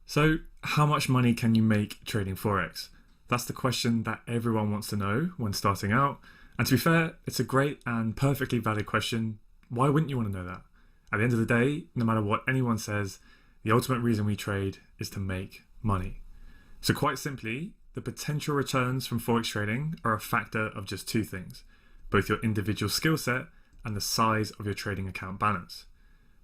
So, how much money can you make trading Forex? That's the question that everyone wants to know when starting out. And to be fair, it's a great and perfectly valid question. Why wouldn't you want to know that? At the end of the day, no matter what anyone says, the ultimate reason we trade is to make money. So quite simply, the potential returns from Forex trading are a factor of just two things, both your individual skill set and the size of your trading account balance.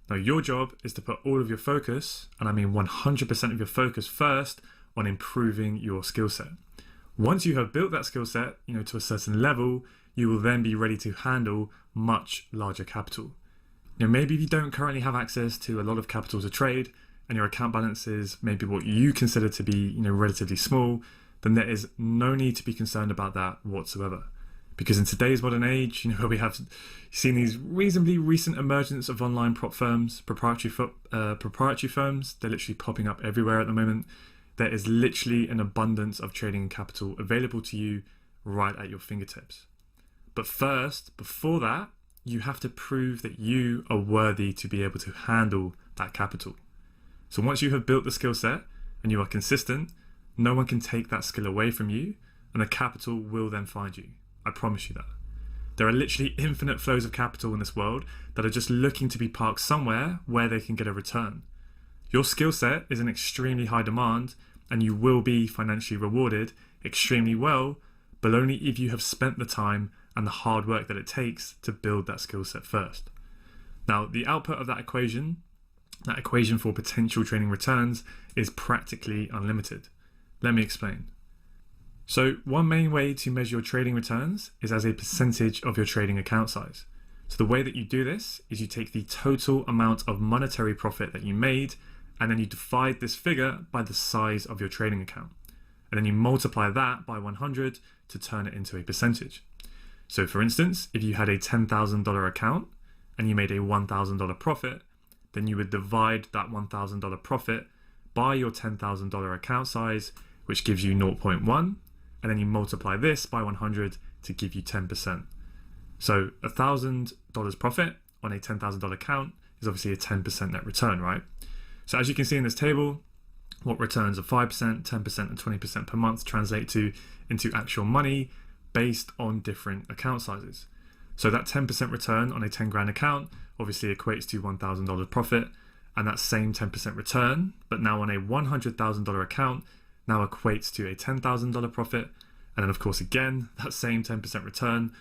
Now, your job is to put all of your focus, and I mean 100% of your focus first, on improving your skill set. Once you have built that skill set, to a certain level, you will then be ready to handle much larger capital. Maybe if you don't currently have access to a lot of capital to trade, and your account balance is maybe what you consider to be, relatively small, then there is no need to be concerned about that whatsoever. Because in today's modern age, where we have seen these reasonably recent emergence of online prop firms, proprietary firms, they're literally popping up everywhere at the moment. There is literally an abundance of trading capital available to you right at your fingertips. But first, before that, you have to prove that you are worthy to be able to handle that capital. So once you have built the skill set and you are consistent, no one can take that skill away from you, and the capital will then find you. I promise you that. There are literally infinite flows of capital in this world that are just looking to be parked somewhere where they can get a return. Your skill set is in extremely high demand, and you will be financially rewarded extremely well, but only if you have spent the time and the hard work that it takes to build that skill set first. Now, the output of that equation for potential trading returns, is practically unlimited. Let me explain. So one main way to measure your trading returns is as a percentage of your trading account size. So the way that you do this is you take the total amount of monetary profit that you made, and then you divide this figure by the size of your trading account. And then you multiply that by 100 to turn it into a percentage. So for instance, if you had a $10,000 account and you made a $1,000 profit, then you would divide that $1,000 profit by your $10,000 account size, which gives you 0.1, and then you multiply this by 100 to give you 10%. So $1,000 profit on a $10,000 account is obviously a 10% net return, right? So as you can see in this table, what returns of 5%, 10%, and 20% per month translate to into actual money based on different account sizes. So that 10% return on a 10 grand account obviously equates to $1,000 profit, and that same 10% return, but now on a $100,000 account, now equates to a $10,000 profit. And then of course, again, that same 10% return,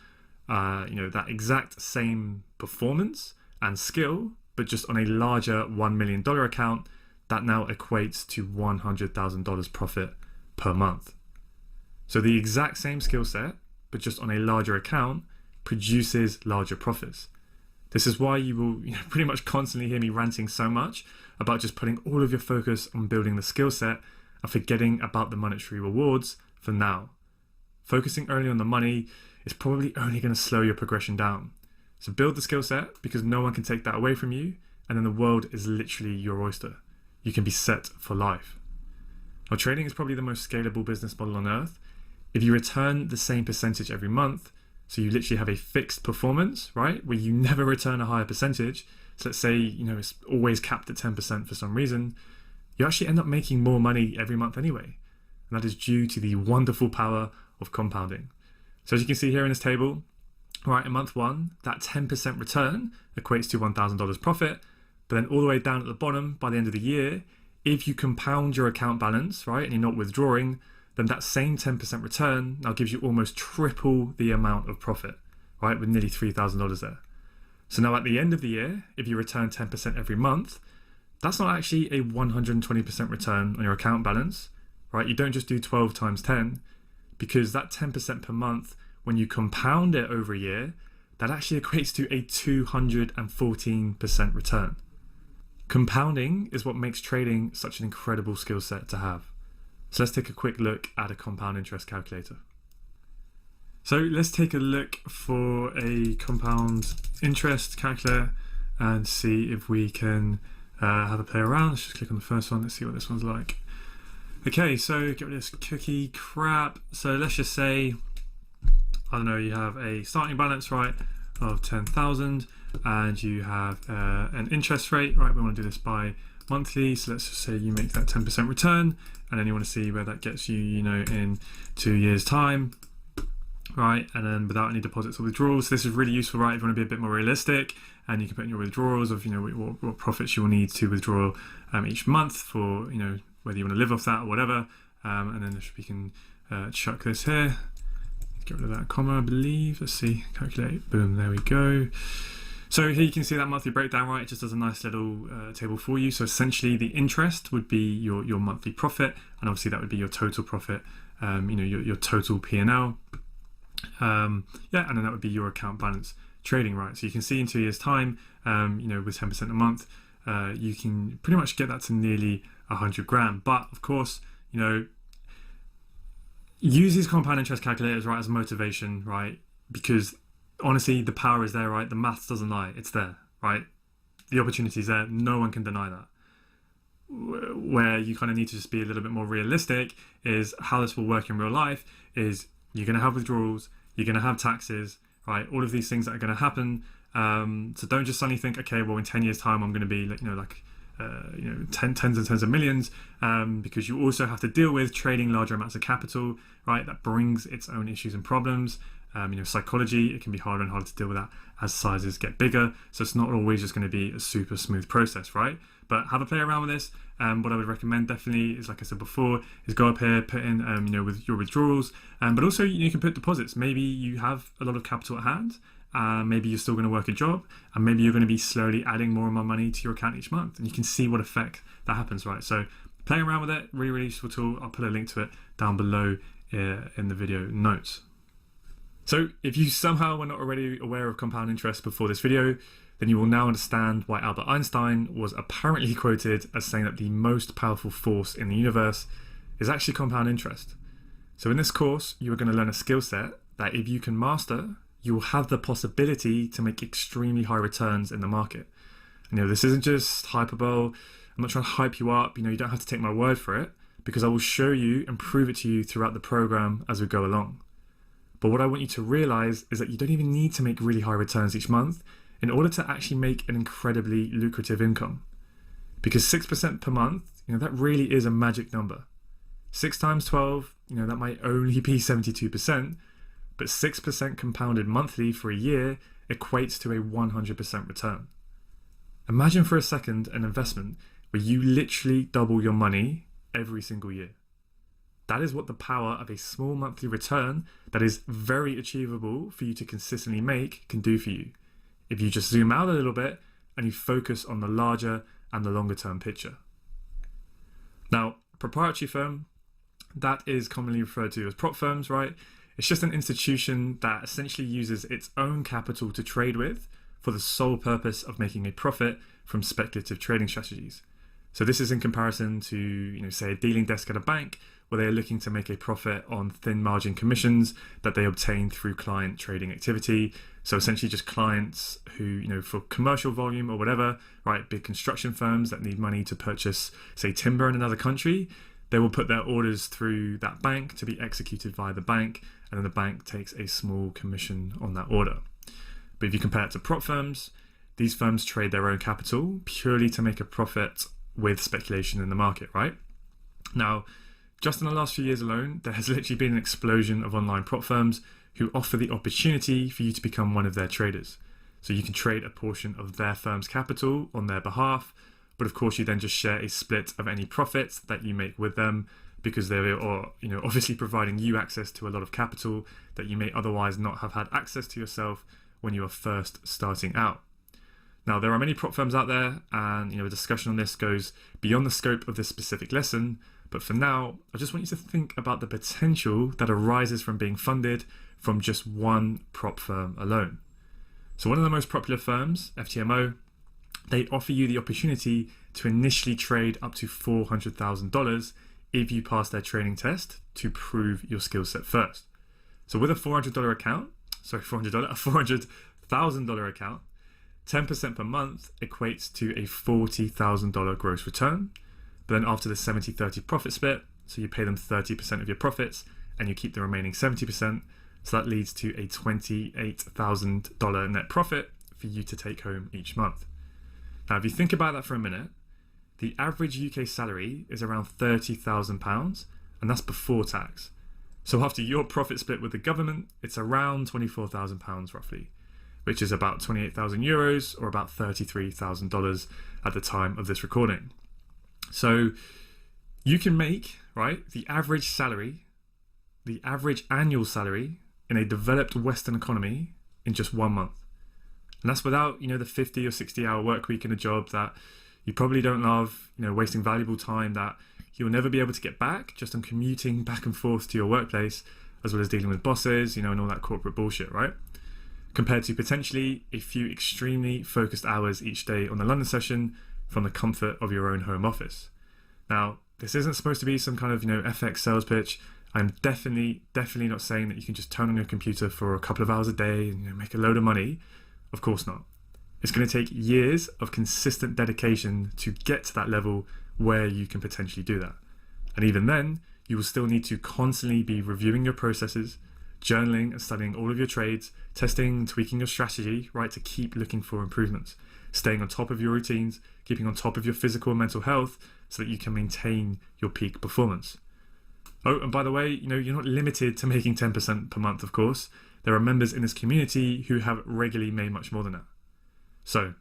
that exact same performance and skill, but just on a larger $1 million account, that now equates to $100,000 profit per month. So the exact same skill set, but just on a larger account, produces larger profits. This is why you will pretty much constantly hear me ranting so much about just putting all of your focus on building the skill set and forgetting about the monetary rewards for now. Focusing only on the money is probably only going to slow your progression down. So build the skill set, because no one can take that away from you, and then the world is literally your oyster. You can be set for life. Now, trading is probably the most scalable business model on earth. If you return the same percentage every month, so you literally have a fixed performance, right, where you never return a higher percentage. So let's say, it's always capped at 10% for some reason. You actually end up making more money every month anyway. And that is due to the wonderful power of compounding. So as you can see here in this table, right, in month one, that 10% return equates to $1,000 profit. But then all the way down at the bottom, by the end of the year, if you compound your account balance, right, and you're not withdrawing, then that same 10% return now gives you almost triple the amount of profit, right, with nearly $3,000 there. So now at the end of the year, if you return 10% every month, that's not actually a 120% return on your account balance, right? You don't just do 12 times 10, because that 10% per month, when you compound it over a year, that actually equates to a 214% return. Compounding is what makes trading such an incredible skill set to have. So let's take a quick look at a compound interest calculator. So let's take a look for a compound interest calculator and see if we can have a play around. Let's just click on the first one. Let's see what this one's like. Okay, so get rid of this cookie crap. So let's just say, I don't know, you have a starting balance, right, of 10,000, and you have an interest rate, right? We want to do this by monthly. So let's just say you make that 10% return, and then you want to see where that gets you, in 2 years' time, right? And then without any deposits or withdrawals. So this is really useful, right? If you want to be a bit more realistic, and you can put in your withdrawals of, what profits you will need to withdraw each month for, whether you want to live off that or whatever. And then we can chuck this here. Get rid of that comma, I believe. Let's see, calculate. Boom, there we go. So here you can see that monthly breakdown, right? It just does a nice little table for you. So essentially the interest would be your monthly profit, and obviously that would be your total profit, your total P&L. And then that would be your account balance trading, right? So you can see in 2 years' time, with 10% a month, you can pretty much get that to nearly 100 grand. But of course, use these compound interest calculators, right, as motivation, right? Because honestly, the power is there, right? The maths doesn't lie. It's there, right? The opportunity is there. No one can deny that. Where you kind of need to just be a little bit more realistic is how this will work in real life is you're going to have withdrawals, you're going to have taxes, right? All of these things that are going to happen. So don't just suddenly think, okay, well, in 10 years' time, I'm going to be tens and tens of millions, because you also have to deal with trading larger amounts of capital, right? That brings its own issues and problems. Psychology, it can be harder and harder to deal with that as sizes get bigger. So it's not always just going to be a super smooth process, right? But have a play around with this. What I would recommend definitely is, like I said before, is go up here, put in, with your withdrawals, but also you can put deposits. Maybe you have a lot of capital at hand. Maybe you're still going to work a job, and maybe you're going to be slowly adding more and more money to your account each month, and you can see what effect that happens, right? So playing around with it, really, really useful tool. I'll put a link to it down below in the video notes. So if you somehow were not already aware of compound interest before this video, then you will now understand why Albert Einstein was apparently quoted as saying that the most powerful force in the universe is actually compound interest. So in this course, you are going to learn a skill set that if you can master, you will have the possibility to make extremely high returns in the market. And, this isn't just hyperbole. I'm not trying to hype you up. You don't have to take my word for it, because I will show you and prove it to you throughout the program as we go along. But what I want you to realize is that you don't even need to make really high returns each month in order to actually make an incredibly lucrative income. Because 6% per month, that really is a magic number. 6 times 12, that might only be 72%, but 6% compounded monthly for a year equates to a 100% return. Imagine for a second an investment where you literally double your money every single year. That is what the power of a small monthly return that is very achievable for you to consistently make can do for you, if you just zoom out a little bit and you focus on the larger and the longer term picture. Now, proprietary firm, that is commonly referred to as prop firms, right? It's just an institution that essentially uses its own capital to trade with for the sole purpose of making a profit from speculative trading strategies. So this is in comparison to, say, a dealing desk at a bank, where they are looking to make a profit on thin margin commissions that they obtain through client trading activity. So essentially just clients who, for commercial volume or whatever, right, big construction firms that need money to purchase, say, timber in another country, they will put their orders through that bank to be executed via the bank, and then the bank takes a small commission on that order. But if you compare it to prop firms, these firms trade their own capital purely to make a profit with speculation in the market, right? Now, just in the last few years alone, there has literally been an explosion of online prop firms who offer the opportunity for you to become one of their traders. So you can trade a portion of their firm's capital on their behalf, but of course you then just share a split of any profits that you make with them, because they are, obviously providing you access to a lot of capital that you may otherwise not have had access to yourself when you are first starting out. Now, there are many prop firms out there, and a discussion on this goes beyond the scope of this specific lesson. But for now, I just want you to think about the potential that arises from being funded from just one prop firm alone. So one of the most popular firms, FTMO, they offer you the opportunity to initially trade up to $400,000 if you pass their trading test to prove your skill set first. So with a $400,000 account, 10% per month equates to a $40,000 gross return. But then after the 70-30 profit split, so you pay them 30% of your profits and you keep the remaining 70%. So that leads to a $28,000 net profit for you to take home each month. Now, if you think about that for a minute, the average UK salary is around £30,000, and that's before tax. So after your profit split with the government, it's around £24,000 roughly, which is about €28,000 or about $33,000 at the time of this recording. So you can make, right, the average salary, the average annual salary in a developed Western economy in just 1 month. And that's without, the 50 or 60 hour work week in a job that you probably don't love, wasting valuable time that you'll never be able to get back just on commuting back and forth to your workplace, as well as dealing with bosses, and all that corporate bullshit, right? Compared to potentially a few extremely focused hours each day on the London session from the comfort of your own home office. Now, this isn't supposed to be some kind of, FX sales pitch. I'm definitely not saying that you can just turn on your computer for a couple of hours a day and make a load of money. Of course not. It's going to take years of consistent dedication to get to that level where you can potentially do that. And even then, you will still need to constantly be reviewing your processes, journaling and studying all of your trades, testing and tweaking your strategy, right, to keep looking for improvements, staying on top of your routines, keeping on top of your physical and mental health so that you can maintain your peak performance. Oh, and by the way, you're not limited to making 10% per month, of course. There are members in this community who have regularly made much more than that. So,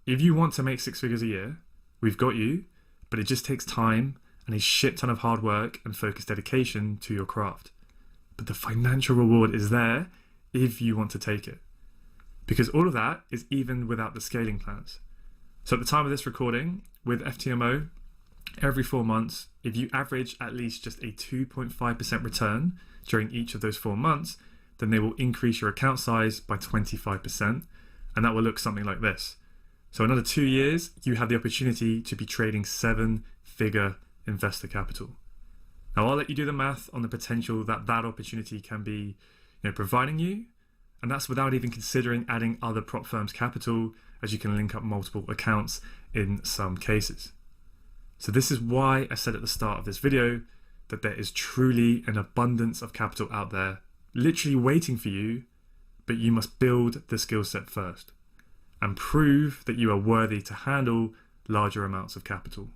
if you want to make 6 figures a year, we've got you, but it just takes time and a shit ton of hard work and focused dedication to your craft. But the financial reward is there if you want to take it. Because all of that is even without the scaling plans. So at the time of this recording, with FTMO, every 4 months, if you average at least just a 2.5% return during each of those 4 months, then they will increase your account size by 25%, and that will look something like this. So another 2 years, you have the opportunity to be trading 7-figure investor capital. Now I'll let you do the math on the potential that opportunity can be, providing you, and that's without even considering adding other prop firms' capital, as you can link up multiple accounts in some cases. So this is why I said at the start of this video that there is truly an abundance of capital out there, literally waiting for you, but you must build the skill set first and prove that you are worthy to handle larger amounts of capital.